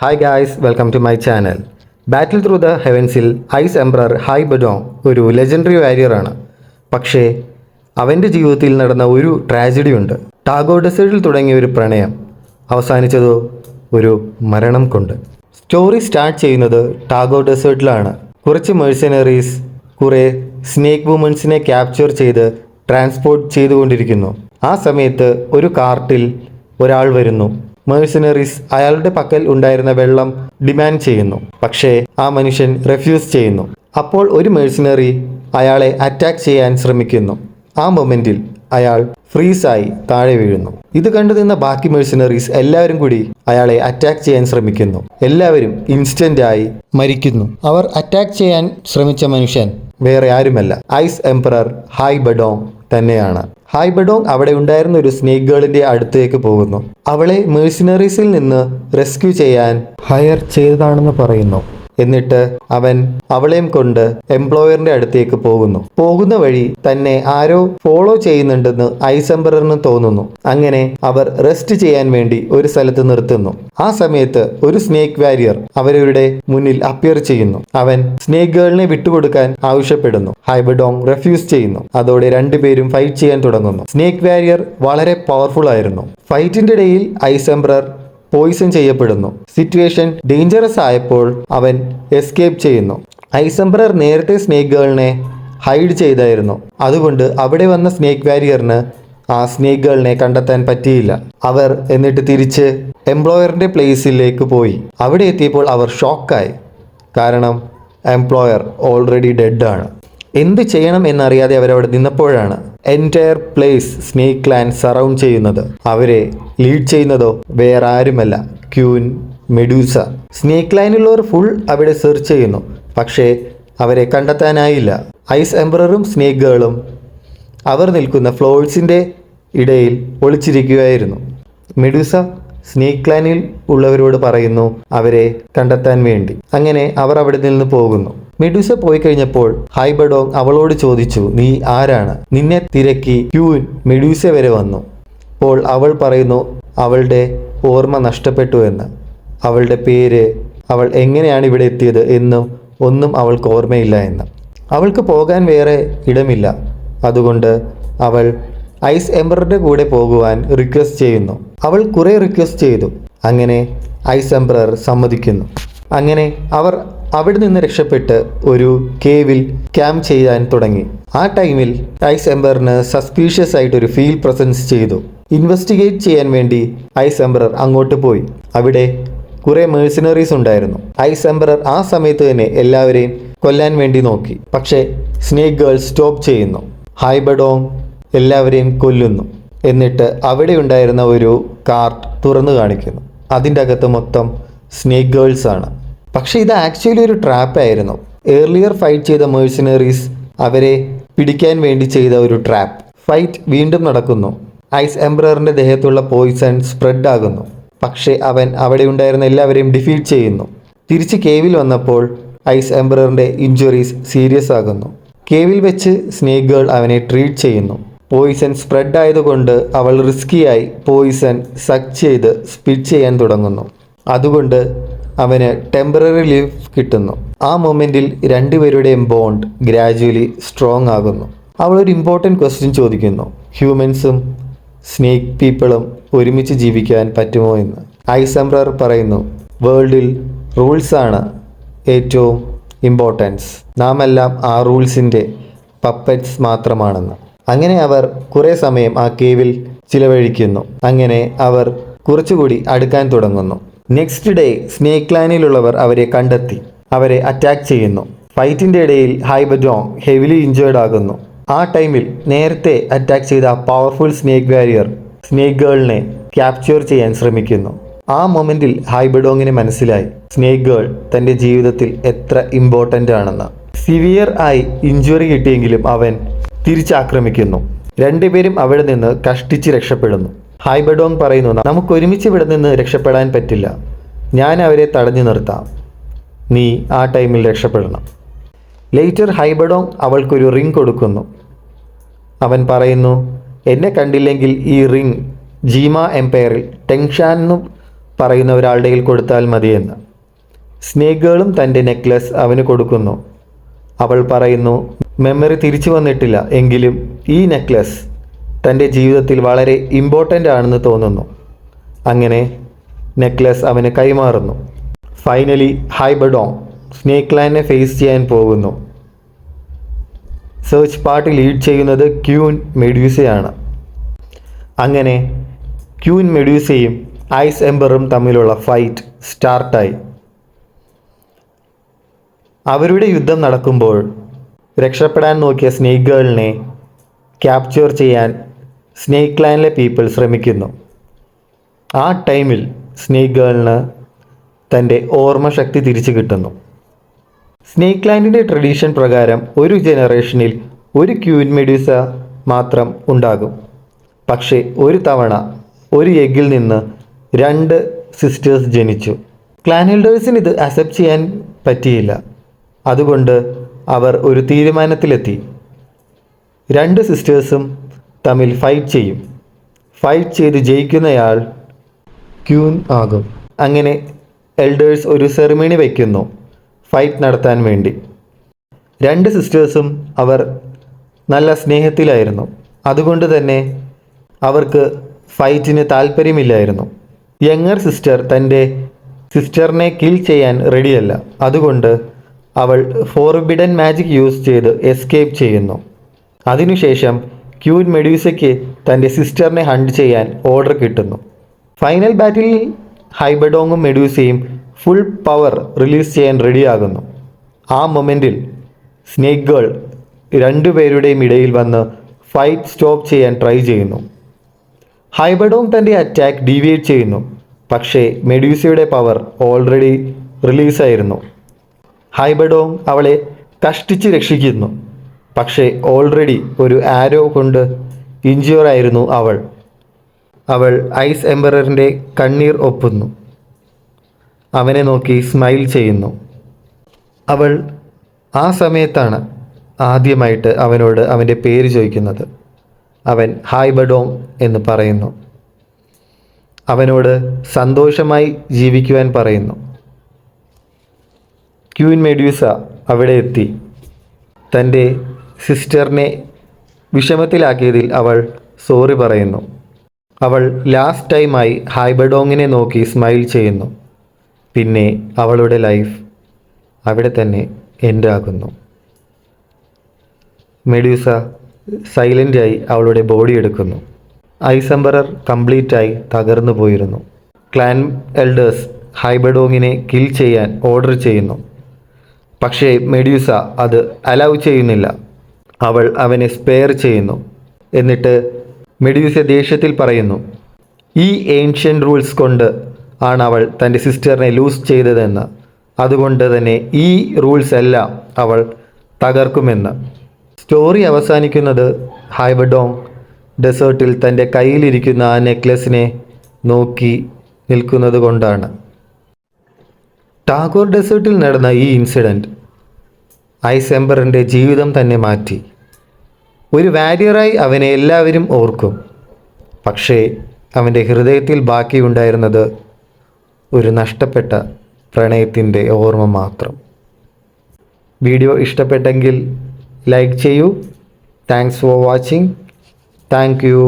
Hi guys, welcome to my channel. Battle through the ഹെവൻസിൽ ice emperor Hai Bodong ഒരു legendary വാരിയറാണ്. പക്ഷേ അവൻ്റെ ജീവിതത്തിൽ നടന്ന ഒരു ട്രാജഡി ഉണ്ട്. ടാഗോ ഡെസേർട്ടിൽ തുടങ്ങിയ ഒരു പ്രണയം അവസാനിച്ചതോ ഒരു മരണം കൊണ്ട്. സ്റ്റോറി സ്റ്റാർട്ട് ചെയ്യുന്നത് ടാഗോ ഡെസേർട്ടിലാണ്. കുറച്ച് മെഴ്സനറീസ് കുറേ സ്നേക്ക് വുമൻസിനെ ക്യാപ്ചർ ചെയ്ത് ട്രാൻസ്പോർട്ട് ചെയ്തുകൊണ്ടിരിക്കുന്നു. ആ സമയത്ത് ഒരു കാർട്ടിൽ ഒരാൾ വരുന്നു. മെഴ്സനറീസ് അയാളുടെ പക്കൽ ഉണ്ടായിരുന്ന വെള്ളം ഡിമാൻഡ് ചെയ്യുന്നു. പക്ഷേ ആ മനുഷ്യൻ റെഫ്യൂസ് ചെയ്യുന്നു. അപ്പോൾ ഒരു മെഴ്സനറി അയാളെ അറ്റാക്ക് ചെയ്യാൻ ശ്രമിക്കുന്നു. ആ മൊമെന്റിൽ അയാൾ ഫ്രീസായി താഴെ വീഴുന്നു. ഇത് കണ്ടു നിന്ന ബാക്കി മെഴ്സനറീസ് എല്ലാവരും കൂടി അയാളെ അറ്റാക്ക് ചെയ്യാൻ ശ്രമിക്കുന്നു. എല്ലാവരും ഇൻസ്റ്റന്റായി മരിക്കുന്നു. അവർ അറ്റാക്ക് ചെയ്യാൻ ശ്രമിച്ച മനുഷ്യൻ വേറെ ആരുമല്ല, ഐസ് എംപറർ ഹൈ ബഡോങ് തന്നെയാണ്. ഹൈ ബഡോങ് അവിടെ ഉണ്ടായിരുന്ന ഒരു സ്നേക്ക് ഗേളിന്റെ അടുത്തേക്ക് പോകുന്നു. അവളെ മെഴ്സിനറീസിൽ നിന്ന് റെസ്ക്യൂ ചെയ്യാൻ ഹയർ ചെയ്തതാണെന്ന് പറയുന്നു. എന്നിട്ട് അവൻ അവളെയും കൊണ്ട് എംപ്ലോയറിന്റെ അടുത്തേക്ക് പോകുന്ന വഴി തന്നെ ആരോ ഫോളോ ചെയ്യുന്നുണ്ടെന്ന് ഐസ് എംപററിന് തോന്നുന്നു. അങ്ങനെ അവർ റെസ്റ്റ് ചെയ്യാൻ വേണ്ടി ഒരു സ്ഥലത്ത് നിർത്തുന്നു. ആ സമയത്ത് ഒരു സ്നേക്ക് വാരിയർ അവരുടെ മുന്നിൽ അപ്പിയർ ചെയ്യുന്നു. അവൻ സ്നേക്ക് ഗേളിനെ വിട്ടുകൊടുക്കാൻ ആവശ്യപ്പെടുന്നു. ഹൈ ബഡോങ് റെഫ്യൂസ് ചെയ്യുന്നു. അതോടെ രണ്ടുപേരും ഫൈറ്റ് ചെയ്യാൻ തുടങ്ങുന്നു. സ്നേക്ക് വാരിയർ വളരെ പവർഫുൾ ആയിരുന്നു. ഫൈറ്റിന്റെ ഇടയിൽ ഐസ് എംപറർ പോയിസൺ ചെയ്യപ്പെടുന്നു. സിറ്റുവേഷൻ ഡേഞ്ചറസ് ആയപ്പോൾ അവൻ എസ്കേപ്പ് ചെയ്യുന്നു. ഐസ് എംപറർ നേരത്തെ സ്നേക്ക് ഗേളിനെ ഹൈഡ് ചെയ്തായിരുന്നു. അതുകൊണ്ട് അവിടെ വന്ന സ്നേക്ക് വാരിയറിന് ആ സ്നേക്ക് ഗേളിനെ കണ്ടെത്താൻ പറ്റിയില്ല. അവർ എന്നിട്ട് തിരിച്ച് എംപ്ലോയറിന്റെ പ്ലേസിലേക്ക് പോയി. അവിടെ എത്തിയപ്പോൾ അവർ ഷോക്കായി. കാരണം എംപ്ലോയർ ഓൾറെഡി ഡെഡ് ആണ്. എന്ത് ചെയ്യണം എന്നറിയാതെ അവരവിടെ നിന്നപ്പോഴാണ് entire place snake clan surround ചെയ്യുന്നത്. അവരെ ലീഡ് ചെയ്യുന്നതോ വേറെ ആരുമല്ല, ക്യൂൻ മെഡൂസ. സ്നേക്ക് ക്ലാനിലുള്ളവർ ഫുൾ അവിടെ സെർച്ച് ചെയ്യുന്നു. പക്ഷേ അവരെ കണ്ടെത്താനായില്ല. ഐസ് എംപററും സ്നേക്ക് ഗേളും അവർ നിൽക്കുന്ന ഫ്ലോഴ്സിൻ്റെ ഇടയിൽ ഒളിച്ചിരിക്കുകയായിരുന്നു. മെഡൂസ സ്നേക്ക് ക്ലാനിൽ ഉള്ളവരോട് പറയുന്നു അവരെ കണ്ടെത്താൻ വേണ്ടി. അങ്ങനെ അവർ അവിടെ നിന്ന് പോകുന്നു. മെഡൂസ പോയി കഴിഞ്ഞപ്പോൾ ഹൈ ബഡോങ് അവളോട് ചോദിച്ചു, നീ ആരാണ്? നിന്നെ തിരക്കി ക്യൂൻ മെഡൂസ വരെ വന്നു. അപ്പോൾ അവൾ പറയുന്നു അവളുടെ ഓർമ്മ നഷ്ടപ്പെട്ടു എന്ന്. അവളുടെ പേര്, അവൾ എങ്ങനെയാണ് ഇവിടെ എത്തിയത് എന്നും ഒന്നും അവൾക്ക് ഓർമ്മയില്ല എന്ന്. അവൾക്ക് പോകാൻ വേറെ ഇടമില്ല. അതുകൊണ്ട് അവൾ ഐസ് എംപററുടെ കൂടെ പോകുവാൻ റിക്വസ്റ്റ് ചെയ്യുന്നു. അവൾ കുറേ റിക്വസ്റ്റ് ചെയ്തു. അങ്ങനെ ഐസ് എംപറർ സമ്മതിക്കുന്നു. അങ്ങനെ അവർ അവിടെ നിന്ന് രക്ഷപ്പെട്ട് ഒരു കേവിൽ ക്യാമ്പ് ചെയ്യാൻ തുടങ്ങി. ആ ടൈമിൽ ഐസ് എംപററിന് സസ്പീഷ്യസ് ആയിട്ടൊരു ഫീൽ പ്രസൻസ് ചെയ്തു. ഇൻവെസ്റ്റിഗേറ്റ് ചെയ്യാൻ വേണ്ടി ഐസ് എംപറർ അങ്ങോട്ട് പോയി. അവിടെ കുറെ മെഴ്സിനറീസ് ഉണ്ടായിരുന്നു. ഐസ് എംപറർ ആ സമയത്ത് തന്നെ എല്ലാവരെയും കൊല്ലാൻ വേണ്ടി നോക്കി. പക്ഷേ സ്നേക്ക് ഗേൾ സ്റ്റോപ്പ് ചെയ്യുന്നു. ഹൈ ബഡോങ് എല്ലാവരെയും കൊല്ലുന്നു. എന്നിട്ട് അവിടെ ഉണ്ടായിരുന്ന ഒരു കാർട്ട് തുറന്നു കാണിക്കുന്നു. അതിൻ്റെ അകത്ത് മൊത്തം സ്നേക്ക് ഗേൾസ് ആണ്. പക്ഷേ ഇത് ആക്ച്വലി ഒരു ട്രാപ്പായിരുന്നു. ഏർലിയർ ഫൈറ്റ് ചെയ്ത മെഴ്സിനറീസ് അവരെ പിടിക്കാൻ വേണ്ടി ചെയ്ത ഒരു ട്രാപ്പ്. ഫൈറ്റ് വീണ്ടും നടക്കുന്നു. ഐസ് എംപററിൻ്റെ ദേഹത്തുള്ള പോയിസൺ സ്പ്രെഡ് ആകുന്നു. പക്ഷേ അവൻ അവിടെ ഉണ്ടായിരുന്ന എല്ലാവരെയും ഡിഫീറ്റ് ചെയ്യുന്നു. തിരിച്ച് കേവിൽ വന്നപ്പോൾ ഐസ് എംപററിൻ്റെ ഇഞ്ചുറീസ് സീരിയസ് ആകുന്നു. കേവിൽ വെച്ച് സ്നേക്ക് ഗേൾ അവനെ ട്രീറ്റ് ചെയ്യുന്നു. പോയിസൺ സ്പ്രെഡ് ആയതുകൊണ്ട് അവൾ റിസ്കിയായി പോയിസൺ സക്ക് ചെയ്ത് സ്പിറ്റ് ചെയ്യാൻ തുടങ്ങുന്നു. അതുകൊണ്ട് അവന് ടെമ്പററി ലീവ് കിട്ടുന്നു. ആ മൊമെൻറ്റിൽ രണ്ടുപേരുടെയും ബോണ്ട് ഗ്രാജുവലി സ്ട്രോങ് ആകുന്നു. അവൾ ഒരു ഇമ്പോർട്ടൻറ്റ് ക്വസ്റ്റ്യൻ ചോദിക്കുന്നു, ഹ്യൂമൻസും സ്നേക്ക് പീപ്പിളും ഒരുമിച്ച് ജീവിക്കാൻ പറ്റുമോ എന്ന്. ഐസ് എംപറർ പറയുന്നു, വേൾഡിൽ റൂൾസാണ് ഏറ്റവും ഇമ്പോർട്ടൻസ്. നാം എല്ലാം ആ റൂൾസിൻ്റെ പപ്പറ്റ്സ് മാത്രമാണെന്ന്. അങ്ങനെ അവർ കുറേ സമയം ആ കേവിൽ ചിലവഴിക്കുന്നു. അങ്ങനെ അവർ കുറച്ചുകൂടി അടുക്കാൻ തുടങ്ങുന്നു. നെക്സ്റ്റ് ഡേ സ്നേക്ക് ക്ലാനിലുള്ളവർ അവരെ കണ്ടെത്തി അവരെ അറ്റാക്ക് ചെയ്യുന്നു. ഫൈറ്റിൻ്റെ ഇടയിൽ ഹൈ ബഡോങ് ഹെവിലി ഇഞ്ചേർഡ് ആകുന്നു. ആ ടൈമിൽ നേരത്തെ അറ്റാക്ക് ചെയ്ത പവർഫുൾ സ്നേക്ക് വാരിയർ സ്നേക്ക് ഗേളിനെ ക്യാപ്ചർ ചെയ്യാൻ ശ്രമിക്കുന്നു. ആ മൊമെന്റിൽ ഹൈ ബഡോങ്ങിന് മനസ്സിലായി സ്നേക്ക് ഗേൾ തൻ്റെ ജീവിതത്തിൽ എത്ര ഇമ്പോർട്ടൻ്റ് ആണെന്ന്. സിവിയർ ആയി ഇഞ്ചുറി കിട്ടിയെങ്കിലും അവൻ തിരിച്ചാക്രമിക്കുന്നു. രണ്ടുപേരും അവിടെ നിന്ന് കഷ്ടിച്ച് രക്ഷപ്പെടുന്നു. ഹൈ ബഡോങ് പറയുന്നു, നമുക്ക് ഒരുമിച്ച് ഇവിടെ നിന്ന് രക്ഷപ്പെടാൻ പറ്റില്ല. ഞാൻ അവരെ തടഞ്ഞു നിർത്താം. നീ ആ ടൈമിൽ രക്ഷപ്പെടണം. ലേറ്റർ ഹൈ ബഡോങ് അവൾക്കൊരു റിംഗ് കൊടുക്കുന്നു. അവൻ പറയുന്നു, എന്നെ കണ്ടില്ലെങ്കിൽ ഈ റിംഗ് ജീമ എംപയറിൽ ടെങ്ഷാനും പറയുന്ന ഒരാളുടെ കയ്യിൽ കൊടുത്താൽ മതിയെന്ന്. സ്നേക്ക് ഗേളും തൻ്റെ നെക്ലസ് അവന് കൊടുക്കുന്നു. അവൾ പറയുന്നു മെമ്മറി തിരിച്ചു വന്നിട്ടില്ല, എങ്കിലും ഈ നെക്ലസ് തൻ്റെ ജീവിതത്തിൽ വളരെ ഇമ്പോർട്ടൻ്റ് ആണെന്ന് തോന്നുന്നു. അങ്ങനെ നെക്ലസ് അവന് കൈമാറുന്നു. ഫൈനലി ഹൈബഡോങ് സ്നേക്ക് ലാൻഡിനെ ഫേസ് ചെയ്യാൻ പോകുന്നു. സെർച്ച് പാർട്ടി ലീഡ് ചെയ്യുന്നത് ക്യൂൻ മെഡ്യൂസയാണ്. അങ്ങനെ ക്യൂൻ മെഡ്യൂസയും ഐസ് എംബറും തമ്മിലുള്ള ഫൈറ്റ് സ്റ്റാർട്ടായി. അവരുടെ യുദ്ധം നടക്കുമ്പോൾ രക്ഷപ്പെടാൻ നോക്കിയ സ്നേക്ക് ഗേളിനെ ക്യാപ്ചർ ചെയ്യാൻ സ്നേക്ക് ലാൻഡിലെ പീപ്പിൾ ശ്രമിക്കുന്നു. ആ ടൈമിൽ സ്നേക്ക് ഗേളിന് തൻ്റെ ഓർമ്മശക്തി തിരിച്ചു കിട്ടുന്നു. സ്നേക്ക് ലാൻഡിൻ്റെ ട്രഡീഷൻ പ്രകാരം ഒരു ജനറേഷനിൽ ഒരു ക്യൂൻ മെഡ്യൂസ മാത്രം ഉണ്ടാകും. പക്ഷേ ഒരു തവണ ഒരു എഗ്ഗിൽ നിന്ന് 2 സിസ്റ്റേഴ്സ് ജനിച്ചു. ക്ലാൻ എൽഡേഴ്സിന് ഇത് അക്സെപ്റ്റ് ചെയ്യാൻ പറ്റിയില്ല. അതുകൊണ്ട് അവർ ഒരു തീരുമാനത്തിലെത്തി. 2 സിസ്റ്റേഴ്സും തമ്മിൽ ഫൈറ്റ് ചെയ്യും. ഫൈറ്റ് ചെയ്ത് ജയിക്കുന്നയാൾ ക്യൂൻ ആകും. അങ്ങനെ എൽഡേഴ്സ് ഒരു സെറിമണി വയ്ക്കുന്നു ഫൈറ്റ് നടത്താൻ വേണ്ടി. 2 സിസ്റ്റേഴ്സും അവർ നല്ല സ്നേഹത്തിലായിരുന്നു. അതുകൊണ്ട് തന്നെ അവർക്ക് ഫൈറ്റിന് താല്പര്യമില്ലായിരുന്നു. യങ്ങർ സിസ്റ്റർ തൻ്റെ സിസ്റ്ററിനെ കിൽ ചെയ്യാൻ റെഡിയല്ല. അതുകൊണ്ട് അവൾ ഫോർബിഡൻ മാജിക് യൂസ് ചെയ്ത് എസ്കേപ്പ് ചെയ്യുന്നു. അതിനുശേഷം ക്യൂൻ മെഡ്യൂസയ്ക്ക് തൻ്റെ സിസ്റ്ററിനെ ഹണ്ട് ചെയ്യാൻ ഓർഡർ കിട്ടുന്നു. ഫൈനൽ ബാറ്റിലിൽ ഹൈബഡോങ്ങും മെഡ്യൂസയും ഫുൾ പവർ റിലീസ് ചെയ്യാൻ റെഡിയാകുന്നു. ആ മൊമെൻറ്റിൽ സ്നേക്ക് ഗേൾ 2 പേരുടെയും ഇടയിൽ വന്ന് ഫൈറ്റ് സ്റ്റോപ്പ് ചെയ്യാൻ ട്രൈ ചെയ്യുന്നു. ഹൈബഡോങ് തൻ്റെ അറ്റാക്ക് ഡീവിയേറ്റ് ചെയ്യുന്നു. പക്ഷേ മെഡ്യൂസയുടെ പവർ ഓൾറെഡി റിലീസായിരുന്നു. ഹൈബഡോങ് അവളെ കഷ്ടിച്ച് രക്ഷിക്കുന്നു. പക്ഷേ ഓൾറെഡി ഒരു ആരോ കൊണ്ട് ഇഞ്ചുറായിരുന്നു അവൾ. അവൾ ഐസ് എംബറിൻ്റെ കണ്ണീർ ഒപ്പുന്നു. അവനെ നോക്കി സ്മൈൽ ചെയ്യുന്നു. അവൾ ആ സമയത്താണ് ആദ്യമായിട്ട് അവനോട് അവൻ്റെ പേര് ചോദിക്കുന്നത്. അവൻ ഹൈബഡോങ് എന്ന് പറയുന്നു. അവനോട് സന്തോഷമായി ജീവിക്കുവാൻ പറയുന്നു. ക്യൂൻ മെഡ്യൂസ അവിടെ എത്തി. തൻ്റെ സിസ്റ്ററിനെ വിഷമത്തിലാക്കിയതിൽ അവൾ സോറി പറയുന്നു. അവൾ ലാസ്റ്റ് ടൈമായി ഹൈബഡോങ്ങിനെ നോക്കി സ്മൈൽ ചെയ്യുന്നു. പിന്നെ അവളുടെ ലൈഫ് അവിടെ തന്നെ എൻഡ് ആകുന്നു. മെഡ്യൂസ സൈലൻ്റായി അവളുടെ ബോഡി എടുക്കുന്നു. ഐസ് എംബറർ കംപ്ലീറ്റായി തകർന്നു പോയിരുന്നു. ക്ലാൻ എൽഡേഴ്സ് ഹൈബഡോങ്ങിനെ കിൽ ചെയ്യാൻ ഓർഡർ ചെയ്യുന്നു. പക്ഷേ മെഡ്യൂസ അത് അലൗ ചെയ്യുന്നില്ല. അവൾ അവനെ സ്പെയർ ചെയ്യുന്നു. എന്നിട്ട് മെഡ്യൂസ ദേഷ്യത്തിൽ പറയുന്നു, ഈ ഏൻഷ്യൻ റൂൾസ് കൊണ്ട് ആണ് അവൾ തൻ്റെ സിസ്റ്ററിനെ ലൂസ് ചെയ്തതെന്ന്. അതുകൊണ്ട് തന്നെ ഈ റൂൾസ് എല്ലാം അവൾ തകർക്കുമെന്ന്. സ്റ്റോറി അവസാനിക്കുന്നത് ഹൈബഡോങ് ഡെസേർട്ടിൽ തൻ്റെ കയ്യിലിരിക്കുന്ന ആ നെക്ലസിനെ നോക്കി നിൽക്കുന്നത് കൊണ്ടാണ്. ടാഗോർ ഡെസേർട്ടിൽ നടന്ന ഈ ഇൻസിഡൻറ്റ് ഐസ് എംബറിൻ്റെ ജീവിതം തന്നെ മാറ്റി. ഒരു വാരിയറായി അവനെ എല്ലാവരും ഓർക്കും. പക്ഷേ അവൻ്റെ ഹൃദയത്തിൽ ബാക്കിയുണ്ടായിരുന്നത് ഒരു നഷ്ടപ്പെട്ട പ്രണയത്തിൻ്റെ ഓർമ്മ മാത്രം. വീഡിയോ ഇഷ്ടപ്പെട്ടെങ്കിൽ ലൈക്ക് ചെയ്യൂ. Thanks for watching. Thank you.